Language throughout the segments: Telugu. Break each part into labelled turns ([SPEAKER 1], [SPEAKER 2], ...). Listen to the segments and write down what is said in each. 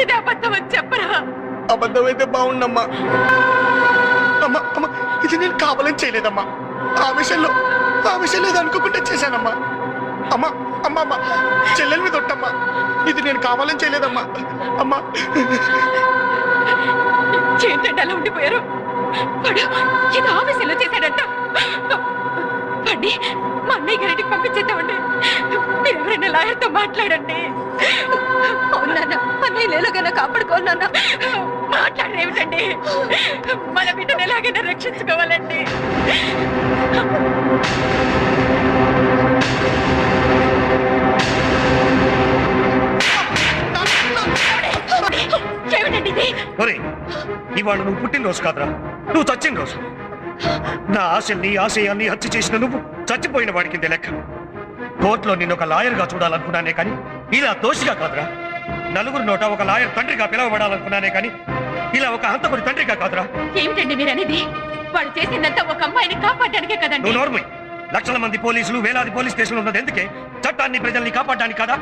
[SPEAKER 1] ఇది అబద్ధం అని చెప్పరా?
[SPEAKER 2] అబద్ధమైతే బాగుండమ్మా. అమ్మా అమ్మా, ఇది నేను కావాలని చేయలేదమ్మా. ఆ విషయంలో ఏదో అనుకోకుండా చేశానమ్మా. అమ్మా అమ్మా అమ్మా, చెల్లెల మీద ఒట్టమ్మా. ఇది నేను కావాలని చేయలేదమ్మా. అమ్మా
[SPEAKER 1] ఏంటంటే అలా ఉండిపోయారు? వాడు ఇది ఆఫీసులో చేశాడంట. పండి మా అన్నయ్య గారికి పంపించేద్దామండి. మీరు ఎవరైనా లాయర్తో మాట్లాడండి. అవునా అన్నయ్య లేలోగైనా కాపాడుకోవాలన్నా? మాట్లాడేమిటండి? మన బిడ్డను ఎలాగైనా రక్షించుకోవాలండి. ఏమిటండి ఇది?
[SPEAKER 3] ఇవాళ నువ్వు పుట్టినరోజు కాదురా, నువ్వు చచ్చిన రోజు. నా ఆశల్ని ఆశయాన్ని హత్య చేసిన నువ్వు చచ్చిపోయిన వాడికి లెక్క. కోర్టులో నిన్ను ఒక లాయర్గా చూడాలనుకున్నానే కానీ ఇలా దోషిగా కాదురా. నలుగురు నోట ఒక లాయర్ తండ్రిగా పిలవబడాలనుకున్నానే కానీ ఇలా ఒక హంతకుడి తండ్రిగా కాదురా.
[SPEAKER 1] ఏమిటండి మీరు అనేది? వాడు చేసిందంతా ఒక అమ్మాయిని కాపాడడానికే కదండి.
[SPEAKER 3] నువ్వు నోర్మై. లక్షల మంది పోలీసులు, వేలాది పోలీస్ స్టేషన్లు ఉన్నది ఎందుకే? చట్టాన్ని ప్రజల్ని కాపాడడానికి కదా.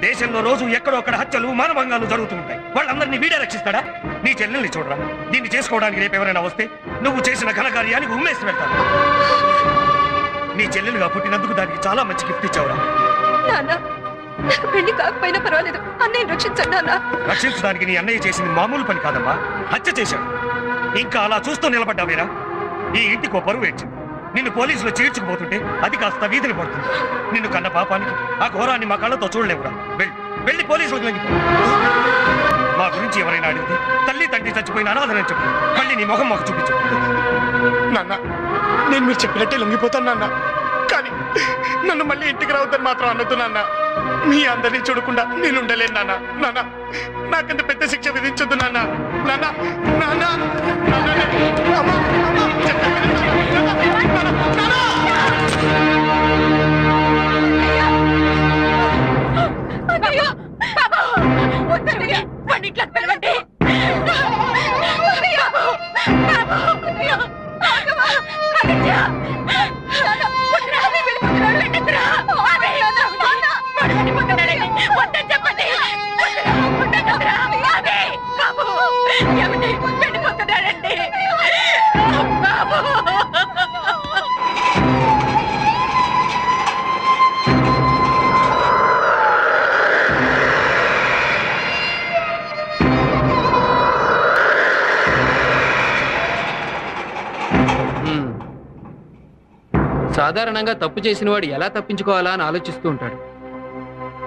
[SPEAKER 3] దేశంలో రోజు ఎక్కడో అక్కడ హత్యలు, మానభంగాలు జరుగుతూ ఉంటాయి. వాళ్ళందరినీ వీడే రక్షిస్తాడా? నీ చెల్లెల్ని చూడరా. దీన్ని చేసుకోవడానికి రేపు ఎవరైనా వస్తే నువ్వు చేసిన ఘనకార్యానికి ఉమ్మేసి పెడతాను. నీ చెల్లెలుగా పుట్టినందుకు దానికి చాలా మంచి గిఫ్ట్ ఇచ్చావురా.
[SPEAKER 1] నాకు పెళ్లి కాకపోయినా పర్వాలేదు, అన్నయ్య రక్షించండి అన్న.
[SPEAKER 3] రక్షించడానికి నీ అన్నయ్య చేసింది మామూలు పని కాదమ్మా, హత్య చేశాడు. ఇంకా అలా చూస్తూ నిలబడ్డావేరా. ఈ ఇంటికి పరువు ఏడ్చింది. నిన్ను పోలీసులు చేర్చుకుపోతుంటే అది కాస్త వీధిని పడుతుంది. నిన్ను కన్న పాపానికి ఆ ఘోరాన్ని మా కళ్ళతో చూడలేవురా. వెళ్ళి పోలీసులకు లొంగిపో. మా గురించి ఎవరైనా అడిగితే తల్లి తండ్రి చచ్చిపోయిన అనాథనని చెప్పు. మళ్ళీ నీ మొహం మాకు చూపించు.
[SPEAKER 2] నాన్న, నేను మీరు చెప్పినట్టే లొంగిపోతాను నాన్న. కానీ నన్ను మళ్ళీ ఇంటికి రావద్దని మాత్రం అనొద్దు నాన్న. మీ అందరినీ చూడకుండా నేను ఉండలేను నాన్న. నాన్న, నాకంత పెద్ద శిక్ష విధించొద్దు నాన్న. నాన్న నాన్న
[SPEAKER 4] సాధారణంగా తప్పు చేసిన వాడు ఎలా తప్పించుకోవాలా అని ఆలోచిస్తూ ఉంటాడు.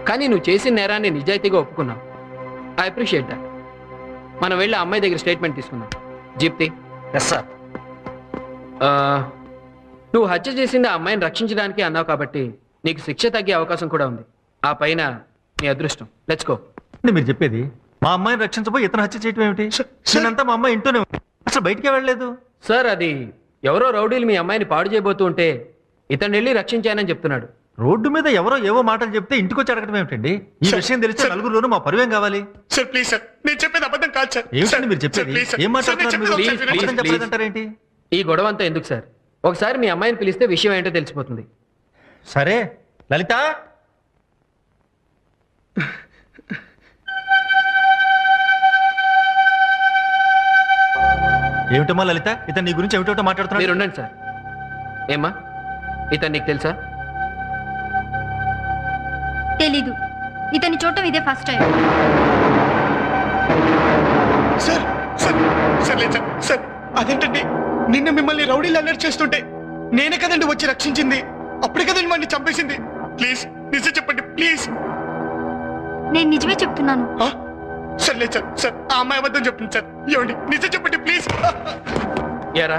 [SPEAKER 4] కానీ నువ్వు చేసిన నేరాన్ని నిజాయితీగా ఒప్పుకున్నావు. I appreciate that. మనం వెళ్ళి ఆ అమ్మాయి దగ్గర స్టేట్మెంట్ తీసుకుందాం. జీప్తి.
[SPEAKER 3] Yes sir.
[SPEAKER 4] నువ్వు హత్య చేసింది ఆ అమ్మాయిని రక్షించడానికి అన్నావు కాబట్టి నీకు శిక్ష తగ్గే అవకాశం కూడా ఉంది. ఆ పైన నీ అదృష్టం. Let's go.
[SPEAKER 5] మీరు చెప్పేది మా అమ్మాయిని రక్షించబోయి ఇతను హత్య చేయటం ఏమిటి? నేనంతా మా అమ్మాయి ఇంట్లోనే అసలు బయటికే వెళ్ళలేదు
[SPEAKER 4] సార్. అది ఎవరో రౌడీలు మీ అమ్మాయిని పాడు చేయబోతూ ఉంటే ఇతను వెళ్ళి రక్షించానని చెప్తున్నాడు.
[SPEAKER 5] రోడ్డు మీద ఎవరో ఏవో మాటలు చెప్తే ఇంటికి వచ్చి అడగడం ఏమిటండి? ఈ విషయం తెలిస్తే నలుగురులోనూ మా పరువేం కావాలి?
[SPEAKER 2] సార్ ప్లీజ్ సార్, నేను చెప్పేది అబద్ధం కాదు సార్.
[SPEAKER 5] ఏమిటండి మీరు చెప్పేది? ఏం మాట్లాడుతున్నారు?
[SPEAKER 4] ఈ గొడవ అంతా ఎందుకు సార్? ఒకసారి మీ అమ్మాయిని పిలిస్తే విషయం ఏంటో తెలిసిపోతుంది.
[SPEAKER 5] సరే లలిత, ఏమిటమ్మా లలిత, ఇతను నీ గురించి ఏమిటో మాట్లాడుతున్నా.
[SPEAKER 4] మీరు ఉండండి సార్. ఏమ్మా, ఇతను నీకు తెలుసా?
[SPEAKER 6] తెలీదు. ఇతని చూడటం ఇదే first time.
[SPEAKER 2] Sir sir sir లేదు సార్. సార్ అదేంటండి, నిన్న మిమ్మల్ని రౌడీలు అలర్ట్ చేస్తుంటే నేనే కదండి వచ్చి రక్షించింది. అప్పుడే కదండి మళ్ళీ చంపేసింది. ప్లీజ్ నిజం చెప్పండి ప్లీజ్.
[SPEAKER 6] నేను నిజమే చెప్తున్నాను.
[SPEAKER 2] సార్ లేదు సార్. సార్ ఆ అమ్మాయి అబద్ధం చెప్తుంది సార్. ఇవ్వండి నిజం చెప్పండి ప్లీజ్.
[SPEAKER 4] ఏరా,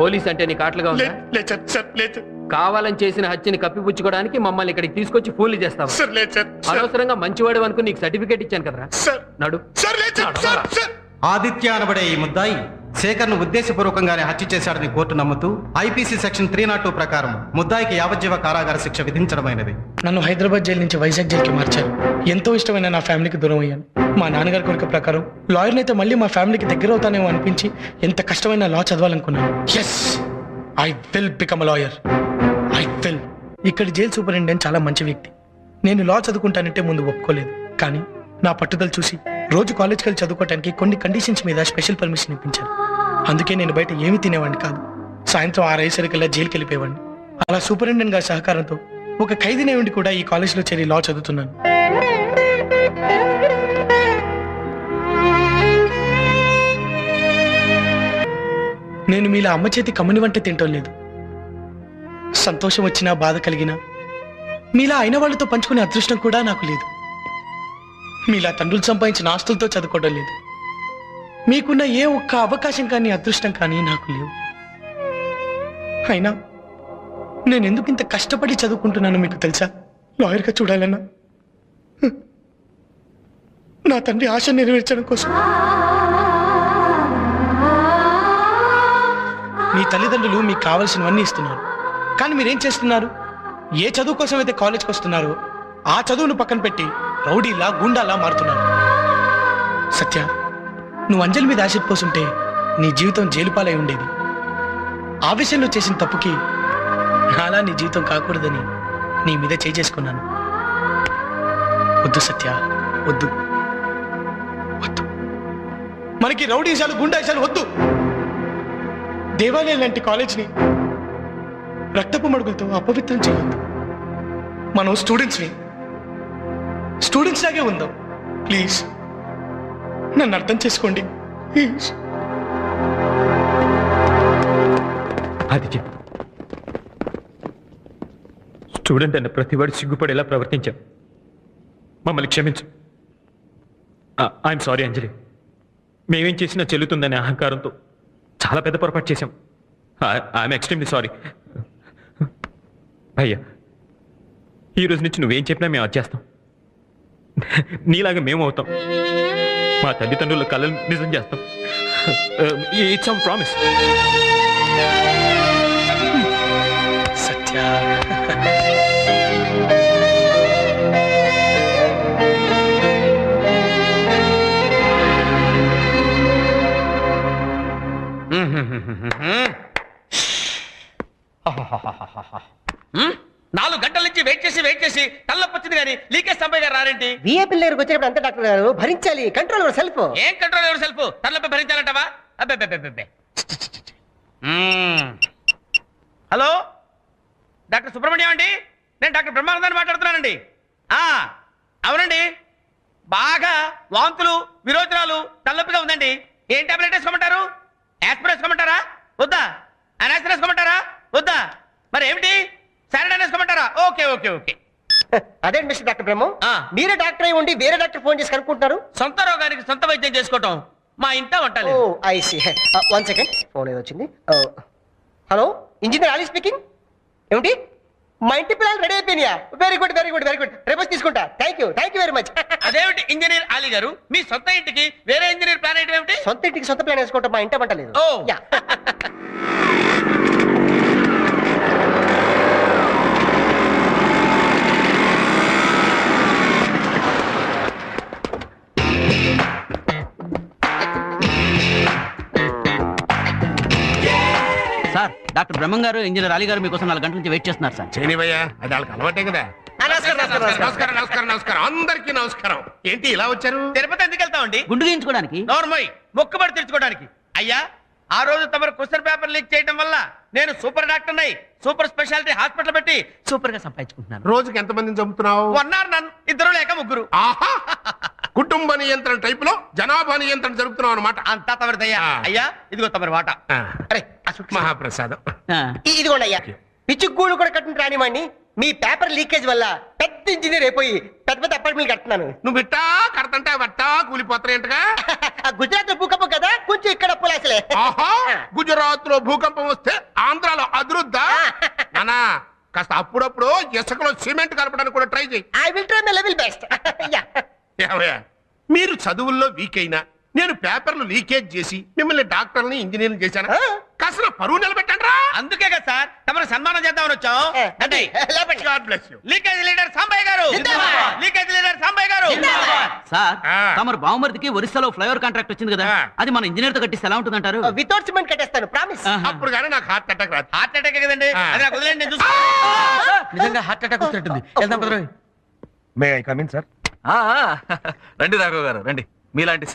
[SPEAKER 4] పోలీస్ అంటే నీకు ఆటలుగా ఉందా?
[SPEAKER 2] లేదు సార్. సార్ లేదు.
[SPEAKER 4] కావాలని చేసిన హత్యని కప్పిపుచ్చుకోవడానికి మమ్మల్ని ఇక్కడికి తీసుకొచ్చి ఫూన్లు చేస్తావు.
[SPEAKER 2] సార్ లేదు సార్.
[SPEAKER 4] అనవసరంగా మంచివాడు అనుకుని నీకు సర్టిఫికేట్ ఇచ్చాను కదరా.
[SPEAKER 2] సార్
[SPEAKER 4] నడు.
[SPEAKER 2] సార్ లేదు సార్. సార్ సార్
[SPEAKER 7] ఆదిత్య అనబడే ఈ ముద్దాయి శేఖర్ను ఉద్దేశపూర్వకంగానే హత్య చేశాడని కోర్టు నమ్ముతూ ఐపీసీ సెక్షన్ 302 ప్రకారం ముద్దాయికి యావజ్జీవ కారాగార శిక్ష విధించడమైనది.
[SPEAKER 8] నన్ను హైదరాబాద్ జైలు నుంచి వైజాగ్ జైలుకి మార్చారు. ఎంతో ఇష్టమైన నా ఫ్యామిలీకి దూరం అయ్యాను. మా నాన్నగారి కోరిక ప్రకారం లాయర్ని అయితే మళ్ళీ మా ఫ్యామిలీకి దగ్గర అవుతానేమో అనిపించి ఎంత కష్టమైన లా చదవాలనుకున్నాను. Yes, I will become a lawyer. I will. ఇక్కడ జైలు సూపరింటెండెంట్ చాలా మంచి వ్యక్తి. నేను లా చదువుకుంటానంటే ముందు ఒప్పుకోలేదు. కానీ నా పట్టుదల చూసి రోజు కాలేజ్కి వెళ్ళి చదువుకోవడానికి కొన్ని కండిషన్స్ మీద స్పెషల్ పర్మిషన్ ఇప్పించారు. అందుకే నేను బయట ఏమీ తినేవాడిని కాదు. సాయంత్రం 6 అయ్యేసరికల్లా జైలుకి వెళ్ళిపోయేవాడిని. అలా సూపరింటెండెంట్ గారి సహకారంతో ఒక ఖైదీనే ఉండి కూడా ఈ కాలేజ్లో చేరి లా చదువుతున్నాను. నేను మీలా అమ్మ చేతి కమ్మని వంట తింటం లేదు. సంతోషం వచ్చినా బాధ కలిగినా మీలా అయిన వాళ్ళతో పంచుకునే అదృష్టం కూడా నాకు లేదు. మీలా తండ్రులు సంపాదించిన ఆస్తులతో చదువుకోవడం లేదు. మీకున్న ఏ ఒక్క అవకాశం కానీ అదృష్టం కానీ నాకు లేవు. అయినా నేను ఎందుకు ఇంత కష్టపడి చదువుకుంటున్నానో మీకు తెలుసా? లాయర్గా చూడాలన్నా నా తండ్రి ఆశ నెరవేర్చడం కోసం. మీ తల్లిదండ్రులు మీకు కావలసినవన్నీ ఇస్తున్నారు, కానీ మీరేం చేస్తున్నారు? ఏ చదువు కోసం అయితే కాలేజ్కి వస్తున్నారో ఆ చదువును పక్కన పెట్టి రౌడీలా గుండాలా మారుతున్నారు. సత్య, నువ్వు అంజలి మీద ఆశ పోసుంటే నీ జీవితం జైలుపాలై ఉండేది. ఆ విషయంలో చేసిన తప్పుకి అలా నీ జీవితం కాకూడదని నీ మీద చేసుకున్నాను. వద్దు సత్య, వద్దు వద్దు. మనకి రౌడీశాలు గుండాయిశాలు వద్దు. దేవాలయం లాంటి కాలేజ్ని రక్తపు మడుగులతో అపవిత్రం చేయొద్దు. మనం స్టూడెంట్స్ లాగే ఉందాం. ప్లీజ్ నన్ను అర్థం చేసుకోండి. ప్లీజ్.
[SPEAKER 5] ఆదిత్య, స్టూడెంట్ అన్న ప్రతివాడు సిగ్గుపడేలా ప్రవర్తించాం. మమ్మల్ని క్షమించు. ఐఎమ్ సారీ అంజలి. మేమేం చేసినా చెల్లుతుందనే అహంకారంతో చాలా పెద్ద పొరపాటు చేశాం. I'm extremely sorry. అయ్యా, ఈ రోజు నుంచి నువ్వేం చెప్పినా మేము అది చేస్తాం. నీలాగా మేము అవుతాం. మా తల్లిదండ్రుల కళలు నిజం చేస్తాం. It's our promise.
[SPEAKER 8] సత్య,
[SPEAKER 9] నాలుగు గంటల నుంచి వెయిట్ చేసి తల్లొప్పి వచ్చింది కానీ లీకేజ్ సంపయ్య గారు రారేంటి?
[SPEAKER 10] విఏపీ దగ్గరకు వచ్చినప్పుడు అంతే డాక్టర్ గారు భరించాలి. Control your self.
[SPEAKER 9] ఏం కంట్రోల్ ఎవరు సెల్ఫ్? తల్లొప్పి భరించాలంటావా? అబ్బే. హలో, డాక్టర్ సుబ్రహ్మణ్యం అండి. నేను డాక్టర్ బ్రహ్మానందాన్ని మాట్లాడుతున్నానండి. అవునండి, బాగా వాంతులు విరోచనాలు తల్లొప్పిగా ఉందండి. ఏం టాబ్లెట్ వేసుకోమంటారు? యాస్పిరిన్ వేసుకోమంటారా? వద్దా? అనాసిన్ వేసుకోమంటారా? వద్దా? మరి ఏమిటి? సారడాన్ వేసుకోమంటారా? ఓకే.
[SPEAKER 10] అదే మిస్టర్ డాక్టర్ బ్రహ్మ, మీరే డాక్టర్ అయి ఉండి వేరే డాక్టర్ ఫోన్ చేసి కనుక్కుంటున్నారు.
[SPEAKER 9] సొంత రోగానికి సొంత వైద్యం చేసుకోవటం మా ఇంట వంటలేదు.
[SPEAKER 10] ఓ ఐ సీ. 1 సెకండ్, ఫోన్ ఏదో వచ్చింది. Hello, engineer Ali speaking. ఏమిటి? మా ఇంటి పిల్లలు రెడీ అయిపోయినాయా? Very good. రేపు తీసుకుంటా. Thank you very much.
[SPEAKER 9] అదేమిటి ఇంజనీర్ అలీ గారు, మీ సొంత ఇంటికి వేరే ఇంజనీర్ ప్లాన్ ఏంటి? ఏమిటి?
[SPEAKER 10] సొంత ఇంటికి సొంత ప్లాన్ వేసుకోవటం మా ఇంట వంటలేదు.
[SPEAKER 9] ఓ
[SPEAKER 10] యా.
[SPEAKER 11] సార్, డాక్టర్ బ్రహ్మం గారు ఇంజనీర్ అలీ గారు మీకోసం 4 గంటల నుంచి వెయిట్ చేస్తున్నారు సార్.
[SPEAKER 2] చేయనివయ్యా, అది వాళ్ళకి అలవాటే కదా. నమస్కారం. అందరికీ నమస్కారం. ఏంటి ఇలా వచ్చారు?
[SPEAKER 9] తిరుపతి ఎందుకు వెళ్తామండి?
[SPEAKER 11] గుండు గీయించుకోవడానికి.
[SPEAKER 9] నోర్మోయ్, మొక్కుబడి తెచ్చుకోవడానికి. అయ్యా, ఆ రోజు తమరు క్వశ్చన్ పేపర్ లీక్ చేయడం వల్ల నేను సూపర్ డాక్టర్ అయి సూపర్ స్పెషాలిటీ హాస్పిటల్ పెట్టి సూపర్ గా సంపాదించుకుంటున్నాను.
[SPEAKER 2] రోజుకి ఎంతమందిని చంపుతున్నావు?
[SPEAKER 9] 1 hour నన్ను, 2 లేక 3.
[SPEAKER 2] ఆహా, కుటుంబ నియంత్రణ టైప్ లో జనాభా నియంత్రణ జరుపుతున్నావు అనమాట.
[SPEAKER 9] అంతా తమరిదయ్యా. అయ్యా, ఇదిగో తమరి వాట.
[SPEAKER 10] అరే
[SPEAKER 2] మహాప్రసాదం.
[SPEAKER 10] ఇదిగోండి అయ్యా. పిచ్చుకు గూడు కూడా కట్టిన రానివ్వండి. మీ పేపర్ లీకేజ్ వల్ల పెద్ద ఇంజనీర్ అయిపోయి పెద్ద అపార్ట్మెంట్ కడుతున్నాను.
[SPEAKER 2] నువ్వు ఇట్టా కడతంటే వట్టా కూలిపోతాయంటగా.
[SPEAKER 10] గుజరాత్ లో భూకంపం కదా, కొంచెం ఇక్కడ అప్పులేసలే.
[SPEAKER 2] ఆహా, గుజరాత్ లో భూకంపం వస్తే ఆంధ్రాలో అదురుద్దా? నానా, కాస్త అప్పుడప్పుడు ఇసుకలో సిమెంట్ కలపడానికి కూడా ట్రై చేయి.
[SPEAKER 10] I will try my level best.
[SPEAKER 2] ఏమయ్యా, మీరు చదువుల్లో వీక్ అయినా నేను పేపర్లు లీకేజ్ చేసి మిమ్మల్ని డాక్టర్ని ఇంజనీర్ని చేశాను. కాస్త పరువు నిలబెట్టండి రా.
[SPEAKER 9] అందుకే కదా సార్ తమరు సన్మానం చేద్దామని వచ్చాం. అంటే
[SPEAKER 2] God bless you.
[SPEAKER 9] Leakage leader Sambayya గారు.
[SPEAKER 11] సార్, తమరు బావమరిదికి ఒరిస్సాలో ఫ్లైఓవర్ కాంట్రాక్ట్ వచ్చింది కదా, అది మన ఇంజనీర్ తో కట్టిస్తే ఎలా ఉంటుందంటారు?
[SPEAKER 10] వితౌట్ సిమెంట్ కట్టేస్తాను, ప్రామిస్.
[SPEAKER 2] అప్పుడు కానీ నాకు హార్ట్ అటాక్ రాదు.
[SPEAKER 9] హార్ట్ అటాక్ కదండి, అది నాకు వదిలేండి, నేను చూసుకుంటా. నిజంగా హార్ట్ అటాక్ వచ్చినట్టుంది. వెళ్దాం కుదరదు.
[SPEAKER 3] May I come in sir?
[SPEAKER 12] రండి రాఘవ్ గారు రండి. మీలాంటి